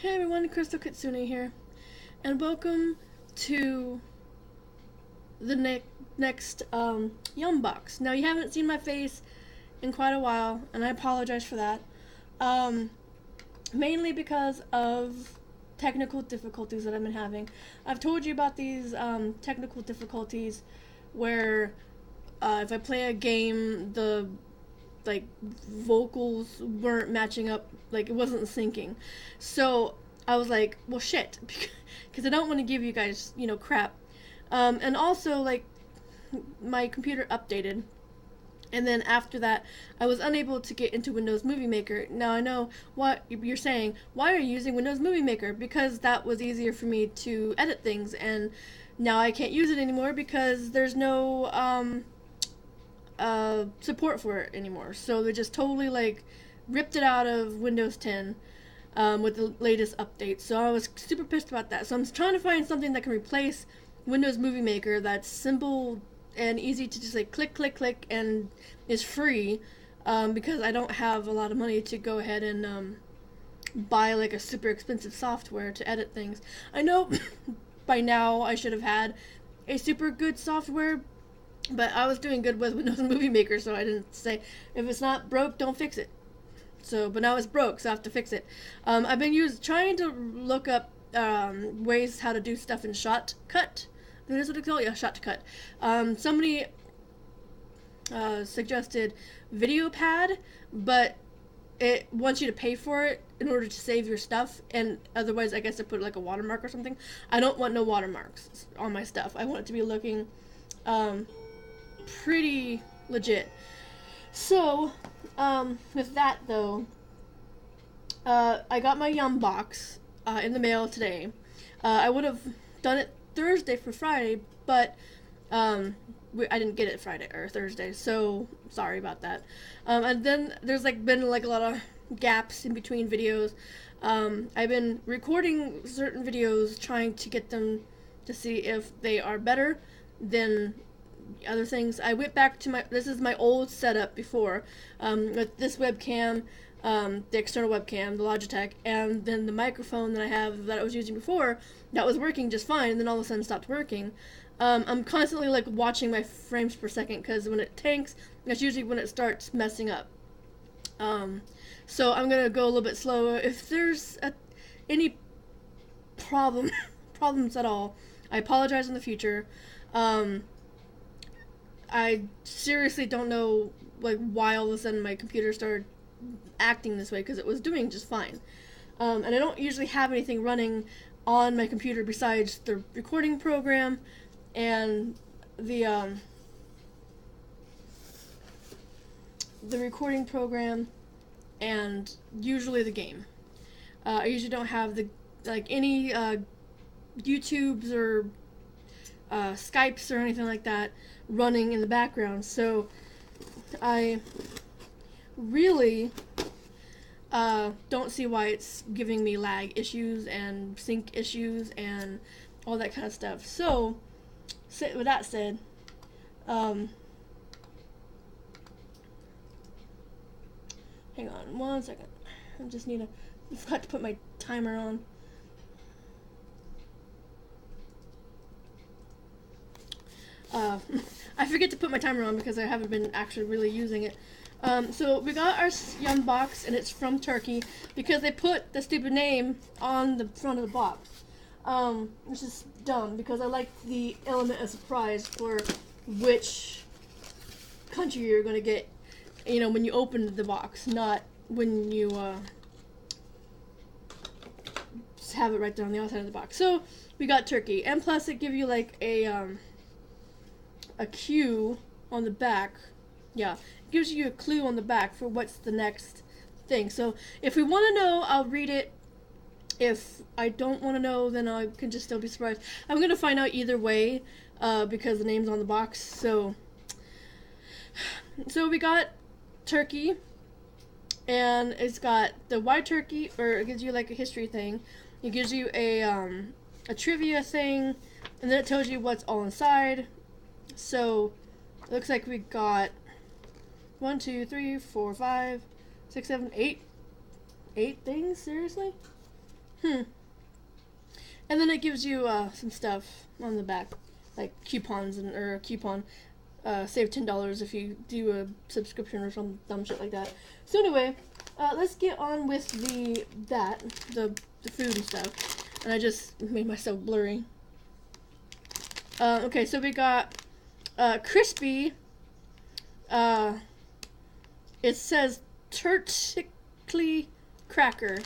Hey everyone, Crystal Kitsune here, and welcome to the next Yum Box. Now, you haven't seen my face in quite a while, and I apologize for that. Um, Mainly because of technical difficulties that I've been having. I've told you about these technical difficulties where if I play a game, the like vocals weren't matching up, like it wasn't syncing. So I was like, well, shit, because I don't want to give you guys, crap. And also, like, my computer updated, and then after that, I was unable to get into Windows Movie Maker. Now I know what you're saying. Why are you using Windows Movie Maker? Because that was easier for me to edit things, and now I can't use it anymore because there's no support for it anymore. So they just totally like ripped it out of Windows 10 with the latest update. So I was super pissed about that. So I'm trying to find something that can replace Windows Movie Maker that's simple and easy to just like click, click, click, and is free. Because I don't have a lot of money to go ahead and buy like a super expensive software to edit things. I know by now I should have had a super good software, but I was doing good with Windows Movie Maker, so I didn't say, if it's not broke, don't fix it. So, but now it's broke, so I have to fix it. I've been trying to look up ways how to do stuff in Shotcut. That is what it's called, yeah, Shotcut. Somebody suggested VideoPad, but it wants you to pay for it in order to save your stuff, and otherwise I guess I put like a watermark or something. I don't want no watermarks on my stuff. I want it to be looking pretty legit. So, with that though, I got my Yum box in the mail today. I would have done it Thursday for Friday, but I didn't get it Friday or Thursday, so sorry about that. And then there's been a lot of gaps in between videos. I've been recording certain videos, trying to get them to see if they are better than other things. I went back to this is my old setup before, with this webcam, the external webcam, the Logitech, and then the microphone that I was using before, that was working just fine, and then all of a sudden stopped working. I'm constantly watching my frames per second, because when it tanks, that's usually when it starts messing up. So I'm gonna go a little bit slower. If there's any problems at all, I apologize in the future. I seriously don't know why all of a sudden my computer started acting this way, because it was doing just fine. And I don't usually have anything running on my computer besides the recording program and the recording program and usually the game. I usually don't have any YouTubes or Skypes or anything like that running in the background, so I really don't see why it's giving me lag issues and sync issues and all that kind of stuff. So with that said, hang on one second. I forgot to put my timer on. I forget to put my timer on because I haven't been actually really using it. So we got our Yum box, and it's from Turkey, because they put the stupid name on the front of the box. Which is dumb, because I like the element of surprise for which country you're going to get, when you open the box, not when you just have it right there on the outside of the box. So we got Turkey, and plus it gives you a cue on the back. Yeah, it gives you a clue on the back for what's the next thing. So if we want to know, I'll read it. If I don't want to know, then I can just still be surprised. I'm going to find out either way, because the name's on the box. So we got turkey, and it's got the white turkey, or it gives you a history thing. It gives you a trivia thing, and then it tells you what's all inside. So it looks like we got 1, 2, 3, 4, 5, 6, 7, 8 things. Seriously? Hmm. And then it gives you some stuff on the back, like coupons or a coupon. Save $10 if you do a subscription or some dumb shit like that. So anyway, let's get on with the food and stuff. And I just made myself blurry. Okay, so we got crispy. It says Turtically cracker.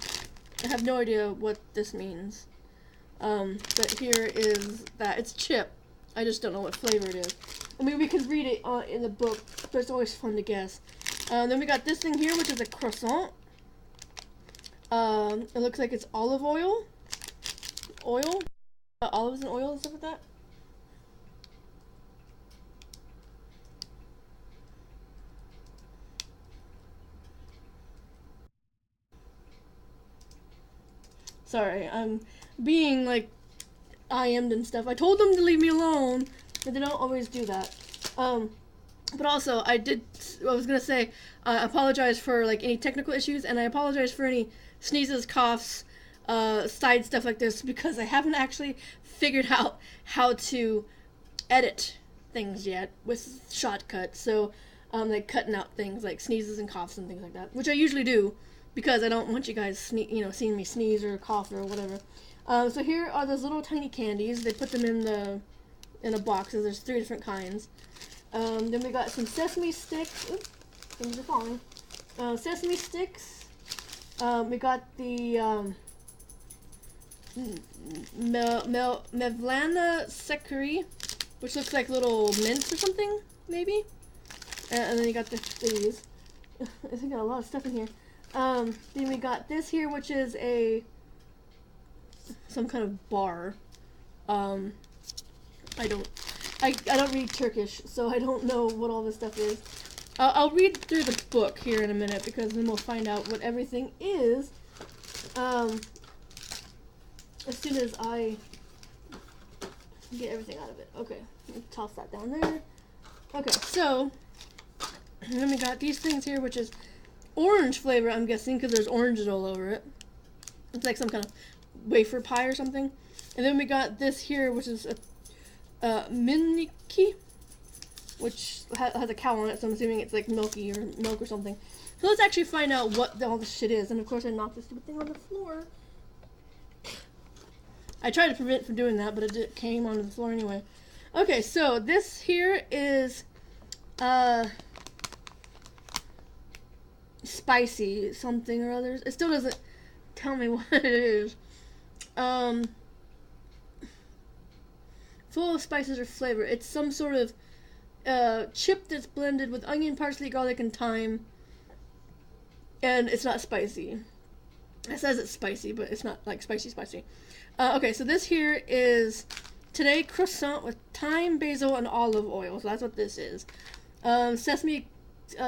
I have no idea what this means. But here is that. It's chip. I just don't know what flavor it is. I mean, we could read it in the book, but it's always fun to guess. Then we got this thing here, which is a croissant. It looks like it's olive oil. Olives and oil and stuff like that. Sorry, I'm being like IM'd and stuff. I told them to leave me alone, but they don't always do that. But also, I was gonna say, I apologize for like any technical issues, and I apologize for any sneezes, coughs, side stuff like this, because I haven't actually figured out how to edit things yet with Shotcut. So, like cutting out things like sneezes and coughs and things like that, which I usually do, because I don't want you guys seeing me sneeze or cough or whatever. So here are those little tiny candies. They put them in a box. So there's 3 different kinds. Then we got some sesame sticks. Oops, things are falling. Sesame sticks. We got the Mevlana Securi, which looks like little mints or something, maybe. And then you got these. I think I got a lot of stuff in here. Then we got this here, which is some kind of bar. I don't read Turkish, so I don't know what all this stuff is. I'll read through the book here in a minute, because then we'll find out what everything is. As soon as I get everything out of it. Okay, let me toss that down there. Okay, so then we got these things here, which is orange flavor, I'm guessing, because there's oranges all over it. It's like some kind of wafer pie or something. And then we got this here, which is a miniki, which has a cow on it, so I'm assuming it's like milk or something. So let's actually find out what all this shit is. And of course I knocked this stupid thing on the floor. I tried to prevent from doing that, but it came onto the floor anyway. Okay, so this here is spicy something or others. It still doesn't tell me what it is. Full of spices or flavor. It's some sort of chip that's blended with onion, parsley, garlic, and thyme. And it's not spicy. It says it's spicy, but it's not like spicy. Okay, so this here is today croissant with thyme, basil, and olive oil. So that's what this is. Sesame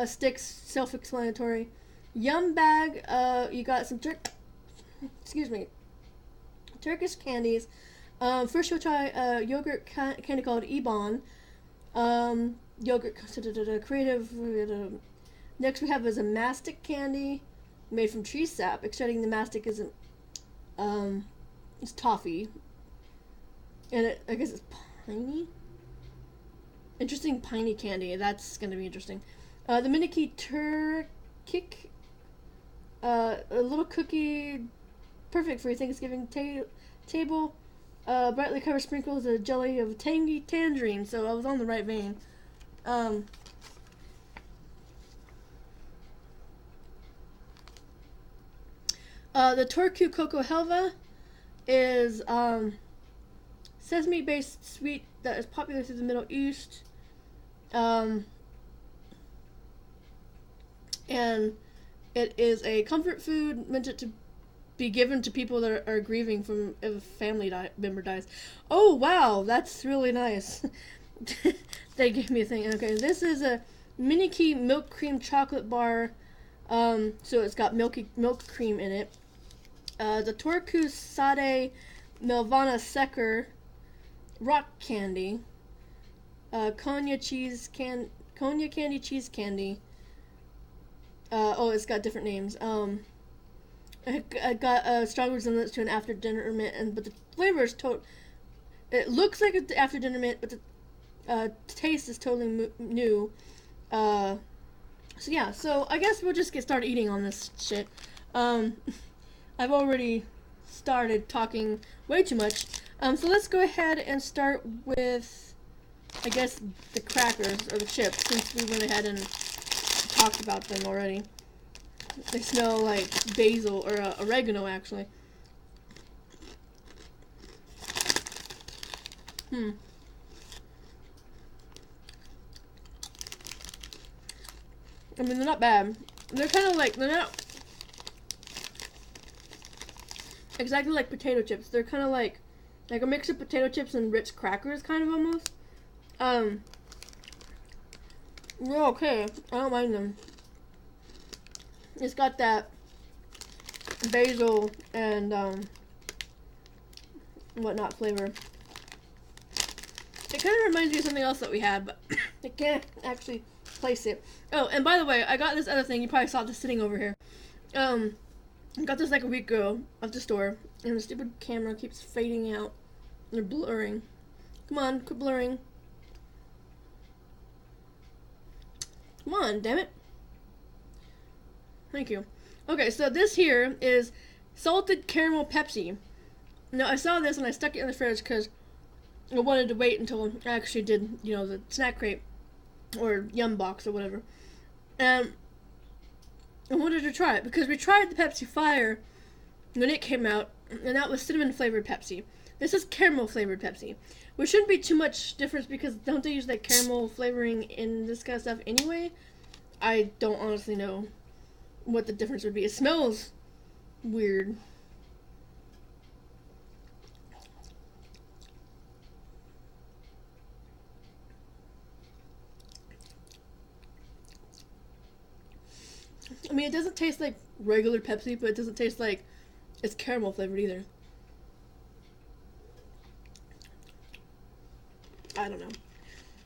sticks, self-explanatory. Yum bag. You got some Turkish candies. First you'll try yogurt candy called Ebon. Yogurt creative. Next we have is a mastic candy made from tree sap. Extracting the mastic is it's toffee, and I guess it's piney. Interesting piney candy. That's gonna be interesting. The Miniki Turkic, a little cookie, perfect for your Thanksgiving table. Brightly covered sprinkles a jelly of tangy tangerine. So I was on the right vein. The Turku Cocoa Helva is sesame-based sweet that is popular through the Middle East. And it is a comfort food meant to be given to people that are grieving from if a family member dies. Oh, wow, that's really nice. They gave me a thing. Okay, this is a Miniki milk cream chocolate bar. So it's got milk cream in it. The Turku Sade Melvana Secker rock candy. Konya candy, cheese candy. Oh, it's got different names. I got a strong resemblance to an after dinner mint, but the flavor is it looks like an after dinner mint, but the taste is totally new. So yeah, so I guess we'll just get started eating on this shit. I've already started talking way too much. So let's go ahead and start with, I guess, the crackers or the chips, since we went ahead and talked about them already. They smell like basil or oregano, actually. I mean, they're not bad. They're kind of like, they're not exactly like potato chips. They're kind of like a mix of potato chips and Ritz crackers, kind of almost. They're okay. I don't mind them. It's got that basil and whatnot flavor. It kind of reminds me of something else that we had, but I can't actually place it. Oh, and by the way, I got this other thing. You probably saw this sitting over here. I got this like a week ago at the store, and the stupid camera keeps fading out. They're blurring. Come on, quit blurring. Come on, damn it. Thank you. Okay, so this here is salted caramel Pepsi. Now, I saw this and I stuck it in the fridge because I wanted to wait until I actually did, you know, the snack crate or Yum Box or whatever. And I wanted to try it because we tried the Pepsi Fire when it came out, and that was cinnamon flavored Pepsi. This is caramel flavored Pepsi, which shouldn't be too much difference because don't they use like caramel flavoring in this kind of stuff anyway? I don't honestly know what the difference would be. It smells weird. I mean, it doesn't taste like regular Pepsi, but it doesn't taste like it's caramel flavored either. I don't know.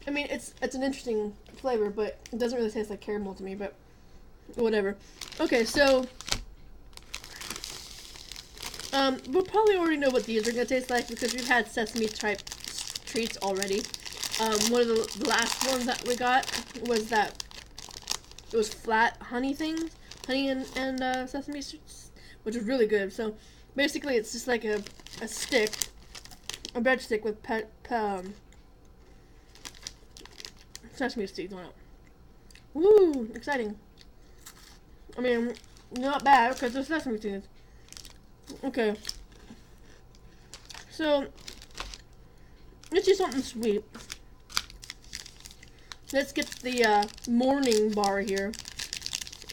I mean, it's an interesting flavor, but it doesn't really taste like caramel to me, but whatever. Okay, so we'll probably already know what these are gonna taste like because we've had sesame type treats already. One of the last ones that we got was that it was flat honey things, honey and sesame, which was really good. So basically, it's just like a stick, a breadstick with sesame seeds on it. Woo! Exciting. I mean, not bad because there's sesame seeds. Okay. So let's do something sweet. Let's get the morning bar here.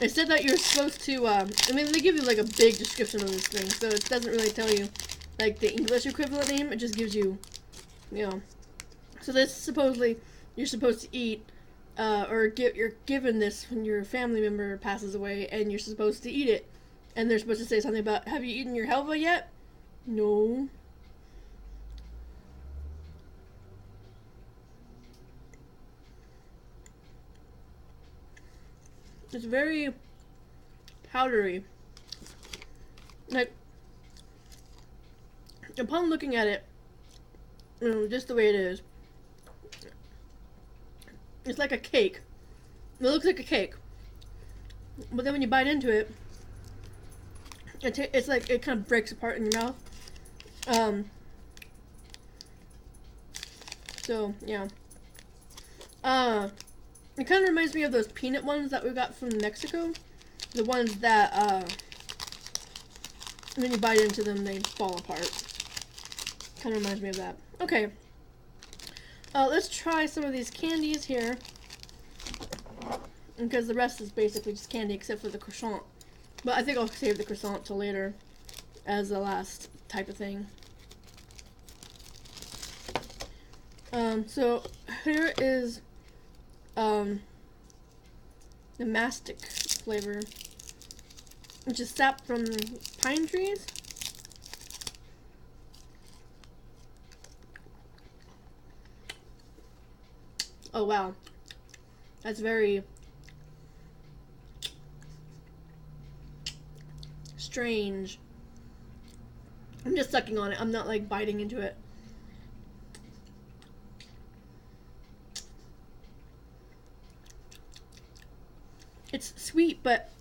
It said that you're supposed to, I mean, they give you like a big description of this thing, so it doesn't really tell you like the English equivalent name. It just gives you, you know. So this supposedly you're supposed to eat, or you're given this when your family member passes away, and you're supposed to eat it. And they're supposed to say something about, have you eaten your helva yet? No. It's very powdery. Like, upon looking at it, you know, just the way it is, it's like a cake. It looks like a cake. But then when you bite into it, it's like it kind of breaks apart in your mouth. So yeah. It kind of reminds me of those peanut ones that we got from Mexico. The ones that when you bite into them, they fall apart. Kind of reminds me of that. Okay. Let's try some of these candies here. Because the rest is basically just candy except for the croissant. But I think I'll save the croissant till later as the last type of thing. So here is the mastic flavor, which is sap from pine trees. Oh wow, that's very strange. I'm just sucking on it. I'm not like biting into it. It's sweet, but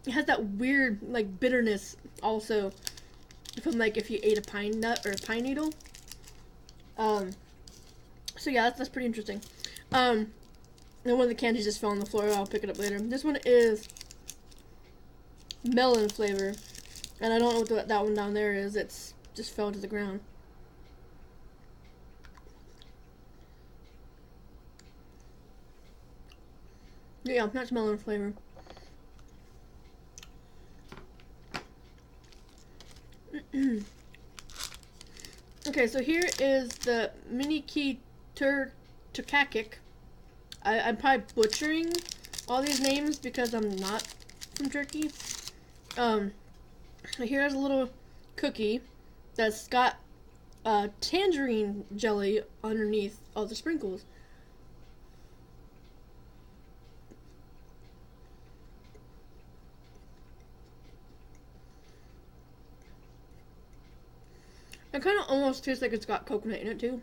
it has that weird like bitterness also from like if you ate a pine nut or a pine needle. So yeah, that's pretty interesting. And one of the candies just fell on the floor. I'll pick it up later. This one is melon flavor, and I don't know what that one down there is. It's just fell to the ground. Yeah, that's melon flavor. Okay, so here is the mini key turkakik. I'm probably butchering all these names because I'm not from Turkey. Here's a little cookie that's got tangerine jelly underneath all the sprinkles. It kind of almost tastes like it's got coconut in it too.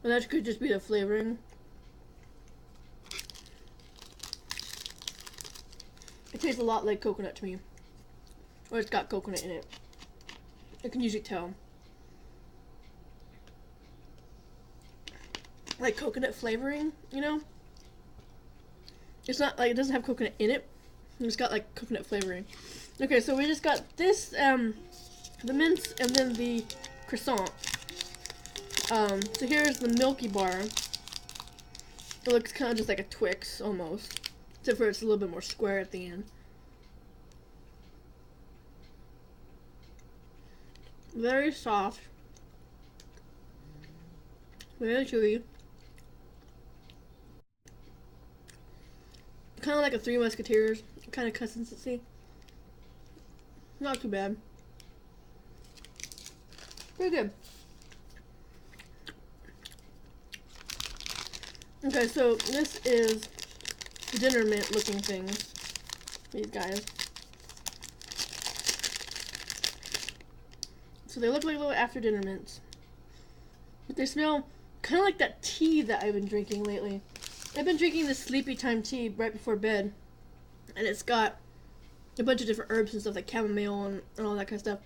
And that could just be the flavoring. It tastes a lot like coconut to me. Or it's got coconut in it. I can usually tell. Like coconut flavoring, you know? It's not like it doesn't have coconut in it. It's got like coconut flavoring. Okay, so we just got this, the mince and then the croissant. So here's the Milky Bar. It looks kind of just like a Twix almost. Except for it's a little bit more square at the end. Very soft. Very chewy. Kind of like a Three Musketeers kind of consistency. Not too bad. Pretty good. Okay, so this is dinner mint looking things. These guys. So they look like little after dinner mints. But they smell kind of like that tea that I've been drinking lately. I've been drinking this sleepy time tea right before bed. And it's got a bunch of different herbs and stuff like chamomile and all that kind of stuff.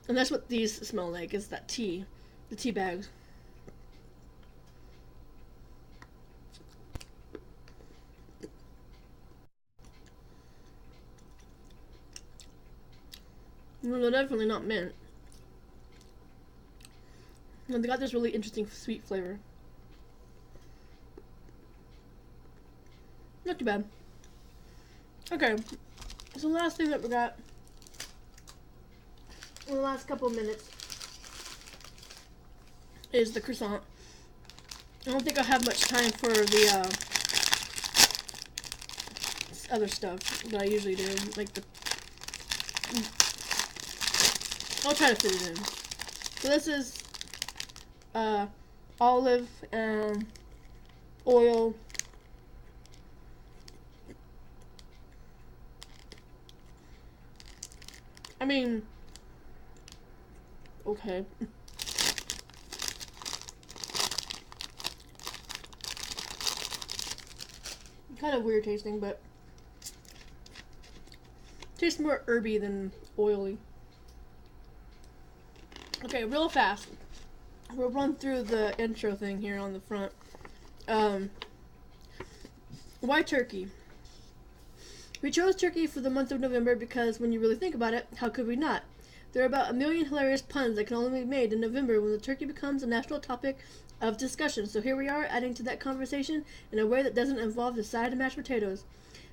And that's what these smell like, is that tea. The tea bags. No, they're definitely not mint. And they got this really interesting sweet flavor. Not too bad. Okay, so the last thing that we got in the last couple of minutes is the croissant. I don't think I'll have much time for the other stuff that I usually do, like the... I'll try to fit it in. So this is olive and oil. I mean, okay. Kind of weird tasting, but tastes more herby than oily. Okay, real fast. We'll run through the intro thing here on the front. Why turkey? We chose turkey for the month of November because when you really think about it, how could we not? There are about 1 million hilarious puns that can only be made in November when the turkey becomes a national topic of discussion. So here we are, adding to that conversation in a way that doesn't involve the side of mashed potatoes.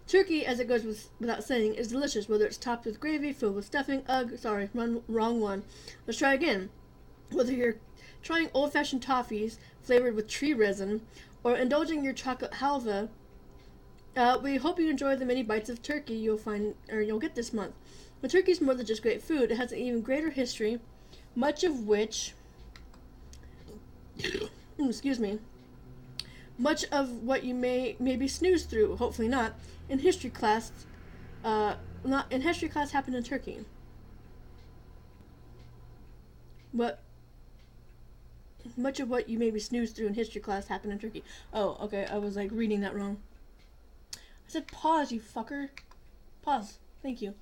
Turkey, as it goes without saying, is delicious, whether it's topped with gravy, filled with stuffing. Ugh, sorry, wrong one. Let's try again. Whether you're trying old-fashioned toffees flavored with tree resin or indulging your chocolate halva, we hope you enjoy the many bites of turkey you'll get this month. But turkey is more than just great food. It has an even greater history, much of which, excuse me, much of what you may maybe snooze through, hopefully not, in history class, not in history class, happened in Turkey? What much of what you maybe snoozed through in history class happened in Turkey? Oh, okay. I was like reading that wrong. I said pause, you fucker. Pause. Thank you.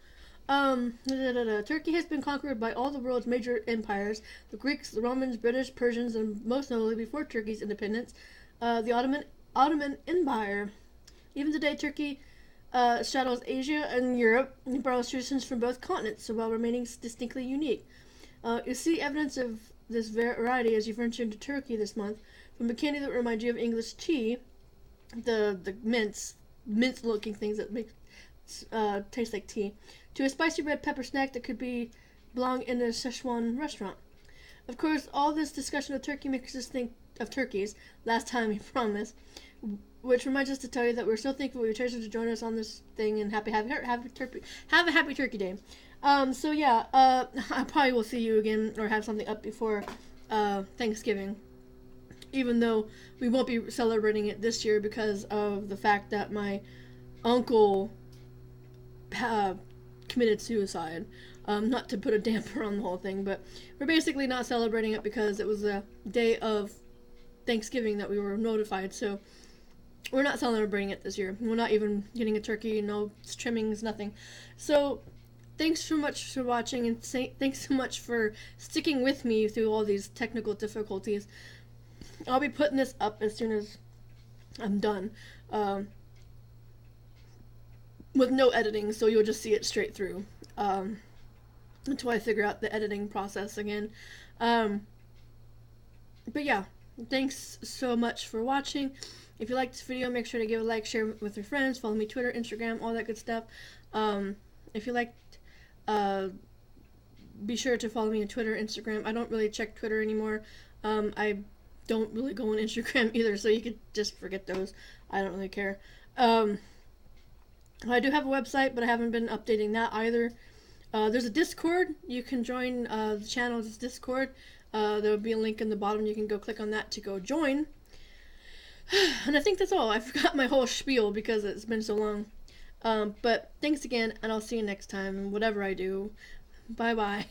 Turkey has been conquered by all the world's major empires: the Greeks, the Romans, British, Persians, and most notably, before Turkey's independence, the Ottoman Empire. Even today, Turkey straddles Asia and Europe and borrows traditions from both continents, so while remaining distinctly unique. You see evidence of this variety as you venture into Turkey this month, from a candy that reminds you of English tea, the mince looking things that make taste like tea, to a spicy red pepper snack that could belong in a Szechuan restaurant. Of course, all this discussion of turkey makes us think of turkeys. Last time, we promise. Which reminds us to tell you that we're so thankful you chose to join us on this thing, and have a happy turkey day. So yeah, I probably will see you again or have something up before Thanksgiving. Even though we won't be celebrating it this year because of the fact that my uncle committed suicide. Not to put a damper on the whole thing, but we're basically not celebrating it because it was the day of Thanksgiving that we were notified. So we're not celebrating it this year. We're not even getting a turkey, no trimmings, nothing. So thanks so much for watching, and thanks so much for sticking with me through all these technical difficulties. I'll be putting this up as soon as I'm done, with no editing, so you'll just see it straight through, until I figure out the editing process again. But yeah, thanks so much for watching. If you liked this video, make sure to give a like, share it with your friends, follow me Twitter, Instagram, all that good stuff. If you liked, be sure to follow me on Twitter, Instagram. I don't really check Twitter anymore. I don't really go on Instagram either, so you could just forget those. I don't really care. I do have a website, but I haven't been updating that either. There's a Discord. You can join the channel's Discord. There will be a link in the bottom. You can go click on that to go join. And I think that's all. I forgot my whole spiel because it's been so long. But thanks again, and I'll see you next time, whatever I do. Bye-bye.